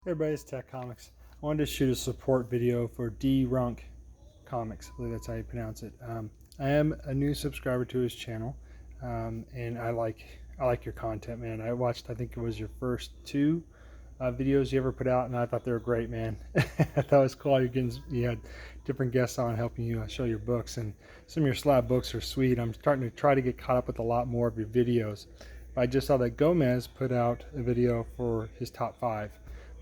Hey everybody, it's Tech Comics. I wanted to shoot a support video for Dee Runk Comics. I believe that's how you pronounce it. I am a new subscriber to his channel, and I like your content, man. I think it was your first two videos you ever put out, and I thought they were great, man. I thought it was cool. You had different guests on helping you show your books, and some of your slab books are sweet. I'm starting to try to get caught up with a lot more of your videos. I just saw that Gomez put out a video for his top 5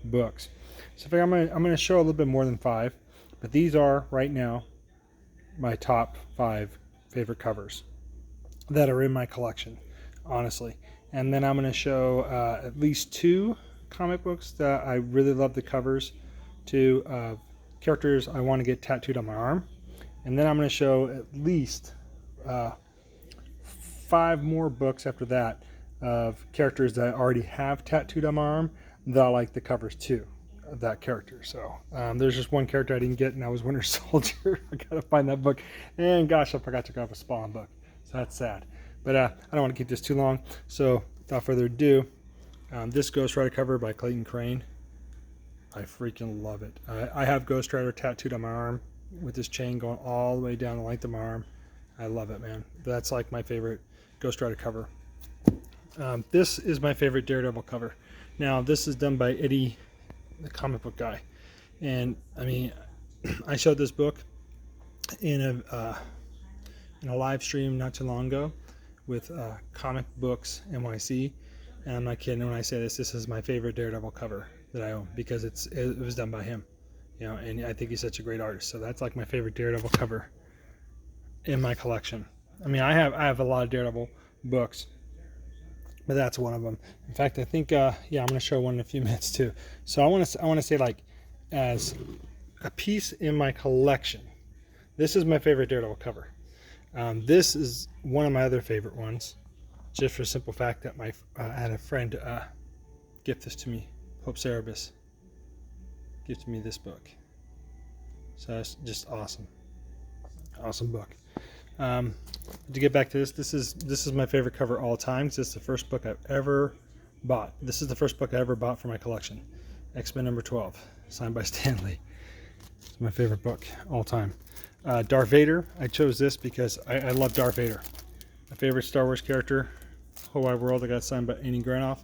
books. So I'm gonna show a little bit more than 5, but these are right now my top 5 favorite covers that are in my collection, honestly. And then I'm gonna show at least 2 comic books that I really love the covers to, characters I want to get tattooed on my arm. And then I'm going to show at least 5 more books after that of characters that I already have tattooed on my arm that I like the covers too of that character. So there's just one character I didn't get, and that was Winter Soldier. I gotta find that book, and gosh, I forgot to grab a Spawn book, so that's sad. But I don't want to keep this too long, so without further ado, this Ghost Rider cover by Clayton Crane, I freaking love it. I have Ghost Rider tattooed on my arm with this chain going all the way down the length of my arm. I love it, man. That's like my favorite Ghost Rider cover. This is my favorite Daredevil cover. Now, this is done by Eddie, the comic book guy. And, I mean, I showed this book in a live stream not too long ago with Comic Books NYC. And I'm not kidding when I say this. This is my favorite Daredevil cover that I own because it was done by him. You know, and I think he's such a great artist. So that's like my favorite Daredevil cover in my collection. I mean, I have a lot of Daredevil books, but that's one of them. In fact, I think yeah, I'm going to show one in a few minutes too. So I want to say, like, as a piece in my collection, this is my favorite Daredevil cover. This is one of my other favorite ones, just for the simple fact that I had a friend gift this to me. Hope Cerebus gifted me this book. So that's just awesome book. To get back to this is my favorite cover all time. This is the first book I've ever bought. This is the first book I ever bought for my collection. X-Men number 12, signed by Stan Lee. It's my favorite book all time. Darth Vader, I chose this because I love Darth Vader. My favorite Star Wars character, whole wide world. I got signed by Annie Granoff.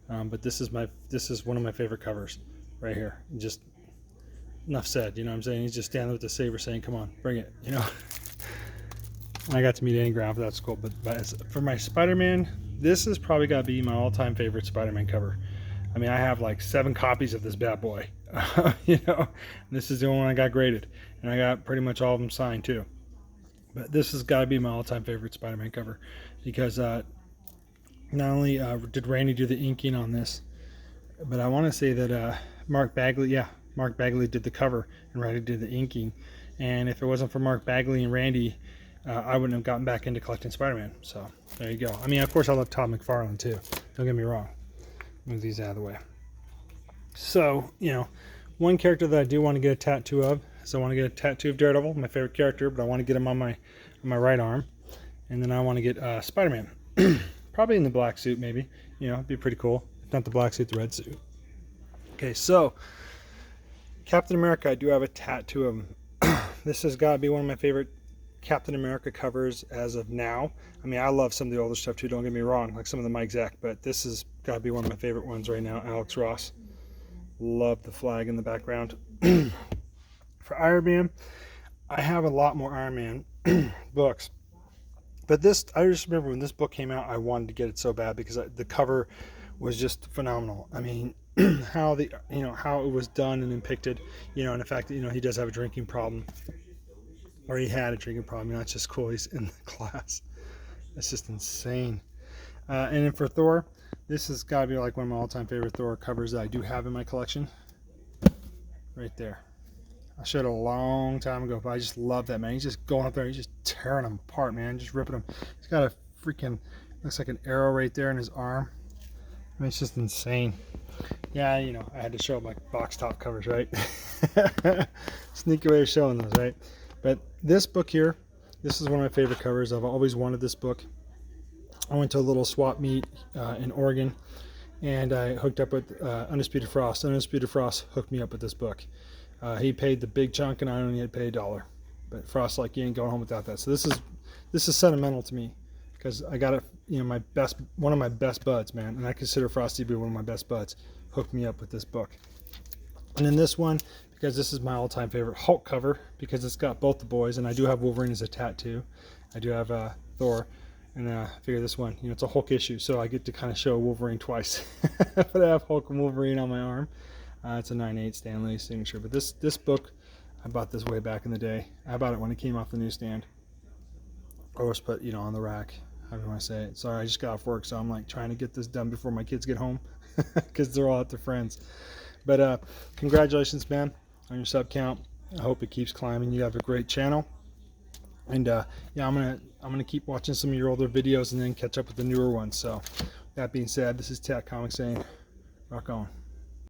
But this is one of my favorite covers right here. Just enough said, you know what I'm saying? He's just standing with the saber saying, come on, bring it, you know. I got to meet Annie Granoff, that's cool. But for my Spider-Man, this has probably got to be my all-time favorite Spider-Man cover. I mean, I have like 7 copies of this bad boy, you know. And this is the only one I got graded, and I got pretty much all of them signed too. But this has got to be my all-time favorite Spider-Man cover because not only did Randy do the inking on this, but I want to say that Mark Bagley did the cover and Randy did the inking. And if it wasn't for Mark Bagley and Randy, I wouldn't have gotten back into collecting Spider-Man. So there you go. I mean, of course, I love Todd McFarlane too. Don't get me wrong. Move these out of the way. So, you know, one character that I do want to get a tattoo of is I want to get a tattoo of Daredevil, my favorite character, but I want to get him on my right arm. And then I want to get Spider-Man. Probably in the black suit, maybe. You know, it'd be pretty cool. If not the black suit, the red suit. Okay, so Captain America, I do have a tattoo of him. This has got to be one of my favorite Captain America covers as of now. I mean, I love some of the older stuff too, don't get me wrong, like some of the Mike Zack, but this has got to be one of my favorite ones right now. Alex Ross. Love the flag in the background. For Iron Man, I have a lot more Iron Man books. But this, I just remember when this book came out, I wanted to get it so bad because the cover was just phenomenal. I mean, how it was done and depicted, you know, and the fact that, you know, he does have a drinking problem, or he had a drinking problem. You know, it's just cool. He's in the class. It's just insane. And then for Thor, this has got to be like one of my all-time favorite Thor covers that I do have in my collection. Right there. I showed it a long time ago, but I just love that, man. He's just going up there. He's just tearing them apart, man. Just ripping them. He's got a freaking, looks like an arrow right there in his arm. I mean, it's just insane. Yeah, you know, I had to show my box top covers, right? Sneaky way of showing those, right? But this book here, this is one of my favorite covers. I've always wanted this book. I went to a little swap meet in Oregon, and I hooked up with Undisputed Frost. Undisputed Frost hooked me up with this book. He paid the big chunk, and I only had to pay $1. But Frost's like, you ain't going home without that. So this is sentimental to me, because I got it. You know, one of my best buds, man, and I consider Frosty to be one of my best buds, hooked me up with this book. And then this one, because this is my all-time favorite Hulk cover, because it's got both the boys, and I do have Wolverine as a tattoo. I do have Thor, and I figure this one, you know, it's a Hulk issue, so I get to kind of show Wolverine twice. But I have Hulk and Wolverine on my arm. It's a 9/8 Stanley signature. But this book, I bought this way back in the day. I bought it when it came off the newsstand. Or was put, you know, on the rack. How do you want to say it? Sorry, I just got off work, so I'm like trying to get this done before my kids get home, because they're all at their friends. But congratulations, man, on your sub count. I hope it keeps climbing. You have a great channel. And yeah, I'm gonna keep watching some of your older videos and then catch up with the newer ones. So that being said, this is Tat Comics saying, rock on.